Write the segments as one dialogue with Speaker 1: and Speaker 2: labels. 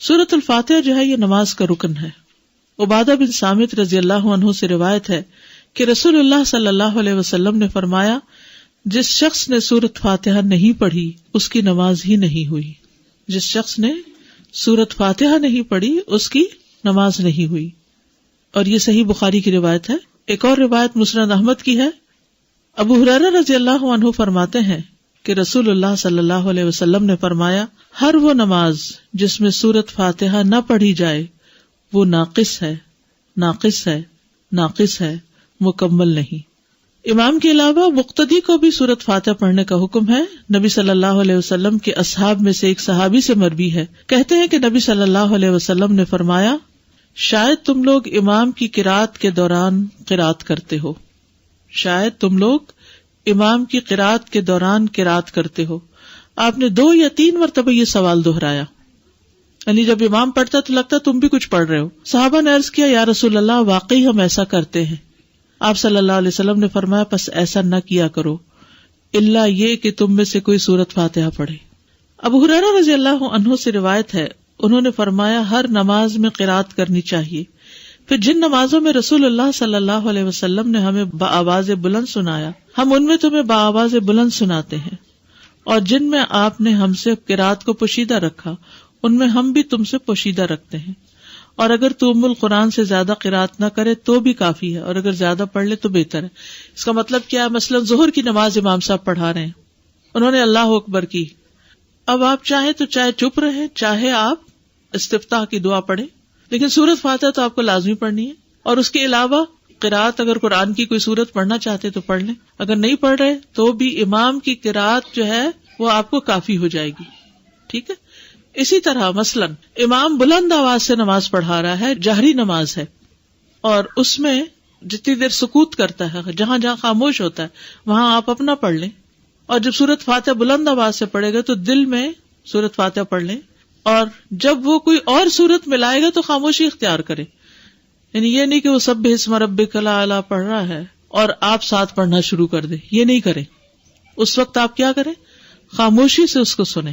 Speaker 1: سورۃ الفاتحہ جو ہے یہ نماز کا رکن ہے. عبادہ بن صامت رضی اللہ عنہ سے روایت ہے کہ رسول اللہ صلی اللہ علیہ وسلم نے فرمایا جس شخص نے سورۃ فاتحہ نہیں پڑھی اس کی نماز ہی نہیں ہوئی. جس شخص نے سورۃ فاتحہ نہیں پڑھی اس کی نماز نہیں ہوئی. اور یہ صحیح بخاری کی روایت ہے. ایک اور روایت مسند احمد کی ہے. ابو ہریرہ رضی اللہ عنہ فرماتے ہیں کہ رسول اللہ صلی اللہ علیہ وسلم نے فرمایا ہر وہ نماز جس میں سورۃ فاتحہ نہ پڑھی جائے وہ ناقص ہے، ناقص ہے، ناقص ہے، مکمل نہیں. امام کے علاوہ مقتدی کو بھی سورۃ فاتحہ پڑھنے کا حکم ہے. نبی صلی اللہ علیہ وسلم کے اصحاب میں سے ایک صحابی سے مروی ہے، کہتے ہیں کہ نبی صلی اللہ علیہ وسلم نے فرمایا شاید تم لوگ امام کی قرات کے دوران قرات کرتے ہو، شاید تم لوگ امام کی قرات کے دوران قرات کرتے ہو. آپ نے 2 یا 3 مرتبہ یہ سوال دہرایا، یعنی جب امام پڑھتا تو لگتا تم بھی کچھ پڑھ رہے ہو. صحابہ نے عرض کیا یا رسول اللہ واقعی ہم ایسا کرتے ہیں. آپ صلی اللہ علیہ وسلم نے فرمایا پس ایسا نہ کیا کرو الا یہ کہ تم میں سے کوئی سورۃ فاتحہ پڑھے. ابو ہریرہ رضی اللہ عنہ سے روایت ہے، انہوں نے فرمایا ہر نماز میں قرات کرنی چاہیے. پھر جن نمازوں میں رسول اللہ صلی اللہ علیہ وسلم نے ہمیں بآواز بلند سنایا ہم ان میں تمہیں بآواز بلند سناتے ہیں، اور جن میں آپ نے ہم سے قرات کو پوشیدہ رکھا ان میں ہم بھی تم سے پوشیدہ رکھتے ہیں. اور اگر تو ام القرآن سے زیادہ قرات نہ کرے تو بھی کافی ہے، اور اگر زیادہ پڑھ لے تو بہتر ہے. اس کا مطلب کیا ہے؟ مثلا ظہر کی نماز امام صاحب پڑھا رہے ہیں، انہوں نے اللہ اکبر کی، اب آپ چاہیں تو چاہے چپ رہے چاہے آپ استفتاح کی دعا پڑھیں، لیکن سورۃ فاتحہ تو آپ کو لازمی پڑھنی ہے. اور اس کے علاوہ قرات اگر قرآن کی کوئی سورت پڑھنا چاہتے تو پڑھ لیں، اگر نہیں پڑھ رہے تو بھی امام کی قرات جو ہے وہ آپ کو کافی ہو جائے گی. ٹھیک ہے. اسی طرح مثلا امام بلند آواز سے نماز پڑھا رہا ہے، جہری نماز ہے، اور اس میں جتنی دیر سکوت کرتا ہے، جہاں جہاں خاموش ہوتا ہے وہاں آپ اپنا پڑھ لیں. اور جب سورۃ فاتحہ بلند آواز سے پڑھے گا تو دل میں سورۃ فاتحہ پڑھ لیں، اور جب وہ کوئی اور سورت ملائے گا تو خاموشی اختیار کرے. یعنی یہ نہیں کہ وہ سبح اسم ربک الاعلی پڑھ رہا ہے اور آپ ساتھ پڑھنا شروع کر دیں، یہ نہیں کریں. اس وقت آپ کیا کریں؟ خاموشی سے اس کو سنیں.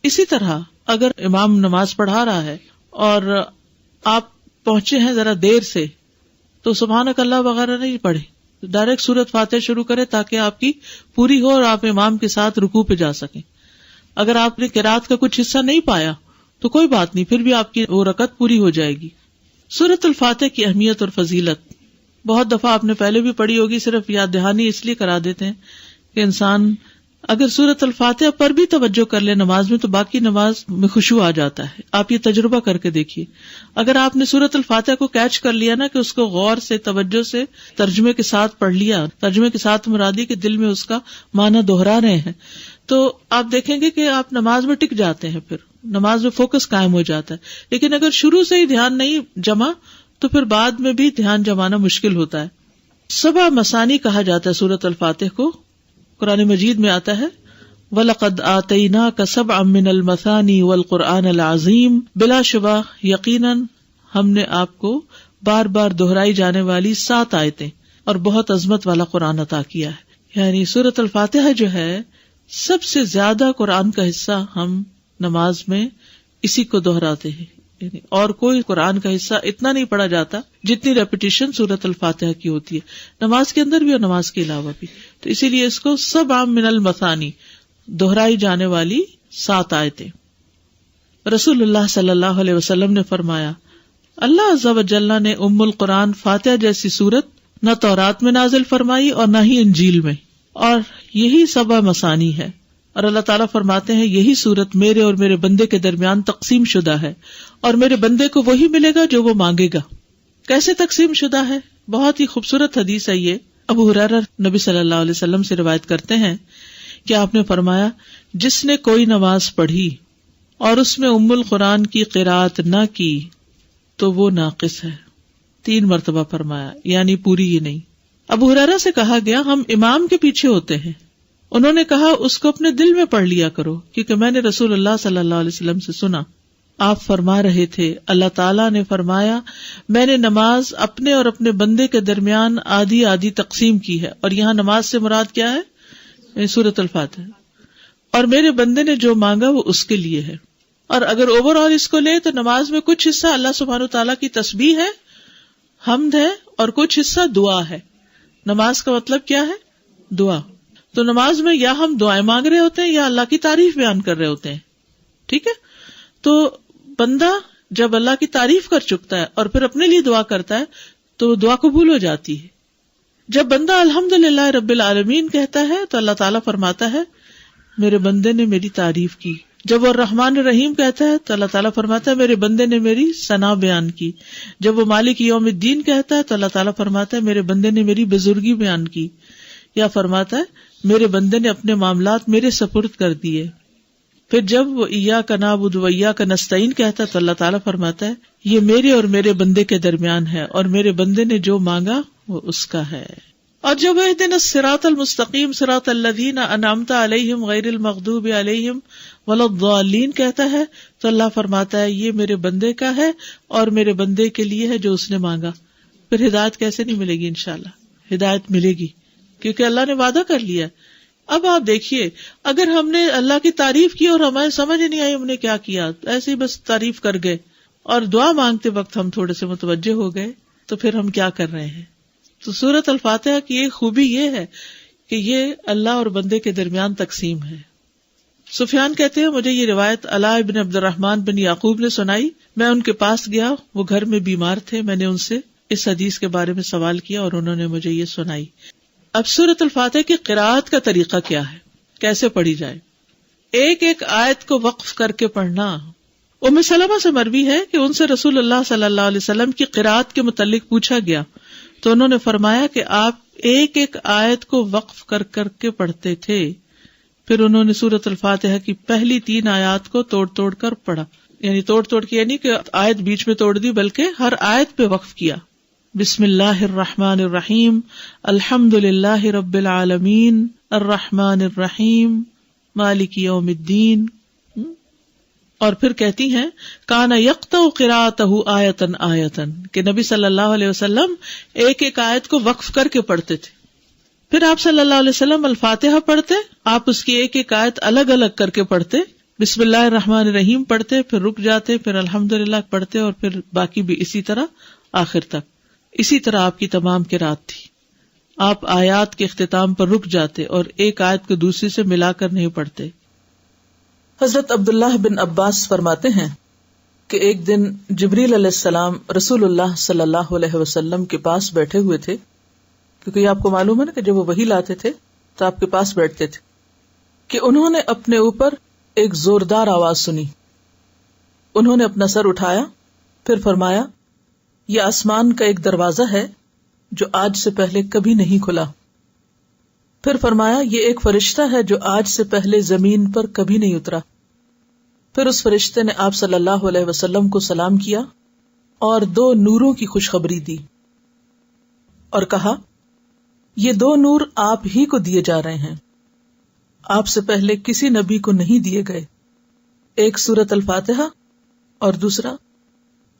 Speaker 1: اسی طرح اگر امام نماز پڑھا رہا ہے اور آپ پہنچے ہیں ذرا دیر سے تو سبحانک اللہ وغیرہ نہیں پڑھے، ڈائریکٹ سورۃ فاتحہ شروع کرے تاکہ آپ کی پوری ہو اور آپ امام کے ساتھ رکوع پہ جا سکیں. اگر آپ نے قرات کا کچھ حصہ نہیں پایا تو کوئی بات نہیں، پھر بھی آپ کی وہ رکعت پوری ہو جائے گی. سورۃ الفاتحہ کی اہمیت اور فضیلت بہت دفعہ آپ نے پہلے بھی پڑھی ہوگی، صرف یاد دہانی اس لیے کرا دیتے ہیں کہ انسان اگر سورۃ الفاتحہ پر بھی توجہ کر لے نماز میں تو باقی نماز میں خشوع آ جاتا ہے. آپ یہ تجربہ کر کے دیکھیے، اگر آپ نے سورۃ الفاتحہ کو کیچ کر لیا نا کہ اس کو غور سے توجہ سے ترجمے کے ساتھ پڑھ لیا، ترجمے کے ساتھ مرادی کہ دل میں اس کا معنی دہرا رہے ہیں، تو آپ دیکھیں گے کہ آپ نماز میں ٹک جاتے ہیں، پھر نماز میں فوکس قائم ہو جاتا ہے. لیکن اگر شروع سے ہی دھیان نہیں جمع تو پھر بعد میں بھی دھیان جمانا مشکل ہوتا ہے. 7 مثانی کہا جاتا ہے سورۃ الفاتحہ کو. قرآن مجید میں آتا ہے وَلَقَدْ آتَيْنَاكَ سَبْعًا مِّنَ الْمَثَانِي وَالْقُرْآنَ الْعَظِيمِ، بلا شبہ یقیناً ہم نے آپ کو بار بار دہرائی جانے والی 7 آیتیں اور بہت عظمت والا قرآن عطا کیا ہے. یعنی سورۃ الفاتحہ جو ہے سب سے زیادہ قرآن کا حصہ ہم نماز میں اسی کو دہراتے ہیں. یعنی اور کوئی قرآن کا حصہ اتنا نہیں پڑھا جاتا جتنی ریپیٹیشن سورۃ الفاتحہ کی ہوتی ہے، نماز کے اندر بھی اور نماز کے علاوہ بھی. تو اسی لیے اس کو 7 من المثانی، دہرائی جانے والی 7 آیتیں. رسول اللہ صلی اللہ علیہ وسلم نے فرمایا اللہ عز و جل نے ام القرآن فاتحہ جیسی سورت نہ تورات میں نازل فرمائی اور نہ ہی انجیل میں، اور یہی 7 مثانی ہے. اور اللہ تعالیٰ فرماتے ہیں یہی سورت میرے اور میرے بندے کے درمیان تقسیم شدہ ہے اور میرے بندے کو وہی ملے گا جو وہ مانگے گا. کیسے تقسیم شدہ ہے؟ بہت ہی خوبصورت حدیث ہے یہ. ابو ہریرہ نبی صلی اللہ علیہ وسلم سے روایت کرتے ہیں کہ آپ نے فرمایا جس نے کوئی نماز پڑھی اور اس میں ام القرآن کی قرات نہ کی تو وہ ناقص ہے. 3 مرتبہ فرمایا، یعنی پوری ہی نہیں. ابو ہریرہ سے کہا گیا ہم امام کے پیچھے ہوتے ہیں. انہوں نے کہا اس کو اپنے دل میں پڑھ لیا کرو، کیونکہ میں نے رسول اللہ صلی اللہ علیہ وسلم سے سنا آپ فرما رہے تھے اللہ تعالیٰ نے فرمایا میں نے نماز اپنے اور اپنے بندے کے درمیان آدھی آدھی تقسیم کی ہے. اور یہاں نماز سے مراد کیا ہے؟ سورۃ الفاتحہ. اور میرے بندے نے جو مانگا وہ اس کے لیے ہے. اور اگر اوور آل اس کو لے تو نماز میں کچھ حصہ اللہ سبحانہ وتعالیٰ کی تسبیح ہے، حمد ہے، اور کچھ حصہ دعا ہے. نماز کا مطلب کیا ہے؟ دعا. تو نماز میں یا ہم دعائیں مانگ رہے ہوتے ہیں یا اللہ کی تعریف بیان کر رہے ہوتے ہیں. ٹھیک ہے. تو بندہ جب اللہ کی تعریف کر چکتا ہے اور پھر اپنے لیے دعا کرتا ہے تو دعا قبول ہو جاتی ہے. جب بندہ الحمدللہ رب العالمین کہتا ہے تو اللہ تعالیٰ فرماتا ہے میرے بندے نے میری تعریف کی. جب وہ الرحمن الرحیم کہتا ہے تو اللہ تعالیٰ فرماتا ہے میرے بندے نے میری ثنا بیان کی. جب وہ مالک یوم الدین کہتا ہے تو اللہ تعالیٰ فرماتا ہے میرے بندے نے میری بزرگی بیان کی. یا فرماتا ہے میرے بندے نے اپنے معاملات میرے سپرد کر دیے. پھر جب وہ ایاک نعبد و ایاک نستعین کہتا ہے تو اللہ تعالیٰ فرماتا ہے یہ میرے اور میرے بندے کے درمیان ہے اور میرے بندے نے جو مانگا وہ اس کا ہے. اور جب اہدنا الصراط المستقیم صراط الذین انعمت علیہم غیر المغضوب علیہم ولا الضالین کہتا ہے تو اللہ فرماتا ہے یہ میرے بندے کا ہے اور میرے بندے کے لیے ہے جو اس نے مانگا. پھر ہدایت کیسے نہیں ملے گی؟ انشاءاللہ ہدایت ملے گی کیونکہ اللہ نے وعدہ کر لیا. اب آپ دیکھیے اگر ہم نے اللہ کی تعریف کی اور ہمیں سمجھ نہیں آئی ہم نے کیا کیا، ایسے ہی بس تعریف کر گئے اور دعا مانگتے وقت ہم تھوڑے سے متوجہ ہو گئے تو پھر ہم کیا کر رہے ہیں؟ تو سورۃ الفاتحہ کی ایک خوبی یہ ہے کہ یہ اللہ اور بندے کے درمیان تقسیم ہے. سفیان کہتے ہیں مجھے یہ روایت علاء ابن عبد الرحمن بن یعقوب نے سنائی. میں ان کے پاس گیا، وہ گھر میں بیمار تھے. میں نے ان سے اس حدیث کے بارے میں سوال کیا اور انہوں نے مجھے یہ سنائی. اب سورۃ الفاتحہ کی قراءت کا طریقہ کیا ہے، کیسے پڑھی جائے؟ ایک ایک آیت کو وقف کر کے پڑھنا. ام سلمہ سے مروی ہے کہ ان سے رسول اللہ صلی اللہ علیہ وسلم کی قراءت کے متعلق پوچھا گیا تو انہوں نے فرمایا کہ آپ ایک ایک آیت کو وقف کر کر کے پڑھتے تھے. پھر انہوں نے سورۃ الفاتحہ کی پہلی 3 آیات کو توڑ توڑ کر پڑھا. یعنی توڑ توڑ کے یعنی کہ آیت بیچ میں توڑ دی بلکہ ہر آیت پہ وقف کیا. بسم اللہ الرحمن الرحیم الحمد للہ رب العالمین الرحمن الرحیم مالک یوم الدین. اور پھر کہتی ہیں کان یقطع قراءتہ آیتن آیتن کہ نبی صلی اللہ علیہ وسلم ایک ایک آیت کو وقف کر کے پڑھتے تھے. پھر آپ صلی اللہ علیہ وسلم الفاتحہ پڑھتے، آپ اس کی ایک ایک آیت الگ الگ کر کے پڑھتے. بسم اللہ الرحمن الرحیم پڑھتے، پھر رک جاتے، پھر الحمدللہ پڑھتے اور پھر باقی بھی اسی طرح آخر تک. اسی طرح آپ کی تمام قرات تھی. آپ آیات کے اختتام پر رک جاتے اور ایک آیت کو دوسری سے ملا کر نہیں پڑھتے. حضرت عبداللہ بن عباس فرماتے ہیں کہ ایک دن جبریل علیہ السلام رسول اللہ صلی اللہ علیہ وسلم کے پاس بیٹھے ہوئے تھے، کیونکہ آپ کو معلوم ہے نا کہ جب وہ وحی لاتے تھے تو آپ کے پاس بیٹھتے تھے، کہ انہوں نے اپنے اوپر ایک زوردار آواز سنی. انہوں نے اپنا سر اٹھایا، پھر فرمایا یہ آسمان کا ایک دروازہ ہے جو آج سے پہلے کبھی نہیں کھلا. پھر فرمایا یہ ایک فرشتہ ہے جو آج سے پہلے زمین پر کبھی نہیں اترا. پھر اس فرشتے نے آپ صلی اللہ علیہ وسلم کو سلام کیا اور 2 نوروں کی خوشخبری دی اور کہا یہ 2 نور آپ ہی کو دیے جا رہے ہیں، آپ سے پہلے کسی نبی کو نہیں دیے گئے. ایک سورۃ الفاتحہ اور دوسرا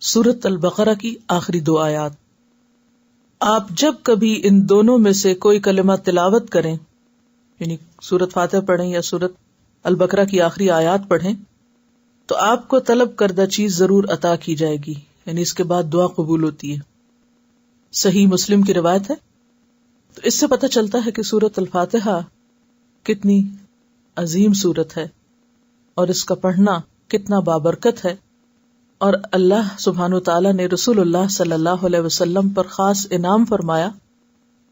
Speaker 1: سورۃ البقرہ کی آخری 2 آیات. آپ جب کبھی ان دونوں میں سے کوئی کلمہ تلاوت کریں، یعنی سورۃ فاتحہ پڑھیں یا سورۃ البقرہ کی آخری آیات پڑھیں، تو آپ کو طلب کردہ چیز ضرور عطا کی جائے گی، یعنی اس کے بعد دعا قبول ہوتی ہے. صحیح مسلم کی روایت ہے. تو اس سے پتہ چلتا ہے کہ سورۃ الفاتحہ کتنی عظیم سورت ہے اور اس کا پڑھنا کتنا بابرکت ہے. اور اللہ سبحانہ وتعالیٰ نے رسول اللہ صلی اللہ علیہ وسلم پر خاص انعام فرمایا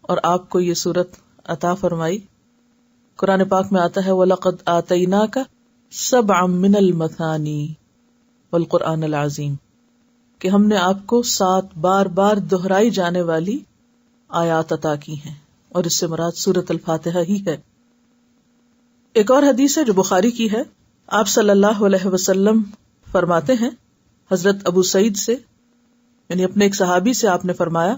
Speaker 1: اور آپ کو یہ سورت عطا فرمائی. قرآن پاک میں آتا ہے وَلَقَدْ آتَيْنَاكَ سَبْعًا مِّنَ الْمَثَانِي وَالْقُرْآنِ الْعَظِيمِ کہ ہم نے آپ کو 7 بار بار دہرائی جانے والی آیات عطا کی ہیں، اور اس سے مراد سورۃ الفاتحہ ہی ہے. ایک اور حدیث ہے جو بخاری کی ہے. آپ صلی اللہ علیہ وسلم فرماتے ہیں حضرت ابو سعید سے، یعنی اپنے ایک صحابی سے، آپ نے فرمایا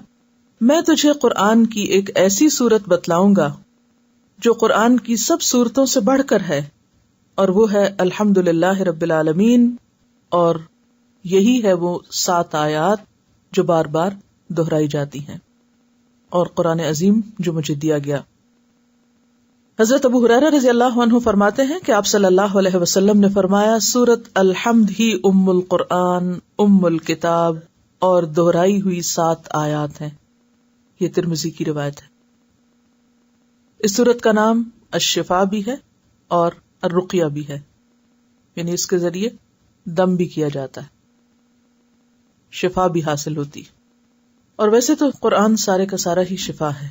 Speaker 1: میں تجھے قرآن کی ایک ایسی سورت بتلاؤں گا جو قرآن کی سب سورتوں سے بڑھ کر ہے، اور وہ ہے الحمد للہ رب العالمین، اور یہی ہے وہ 7 آیات جو بار بار دہرائی جاتی ہیں، اور قرآن عظیم جو مجھے دیا گیا. حضرت ابو ہریرہ رضی اللہ عنہ فرماتے ہیں کہ آپ صلی اللہ علیہ وسلم نے فرمایا سورۃ الحمد ہی ام القرآن ام الکتاب اور دہرائی ہوئی 7 آیات ہیں. یہ ترمذی کی روایت ہے. اس سورت کا نام الشفا بھی ہے اور الرقیہ بھی ہے، یعنی اس کے ذریعے دم بھی کیا جاتا ہے، شفا بھی حاصل ہوتی. اور ویسے تو قرآن سارے کا سارا ہی شفا ہے،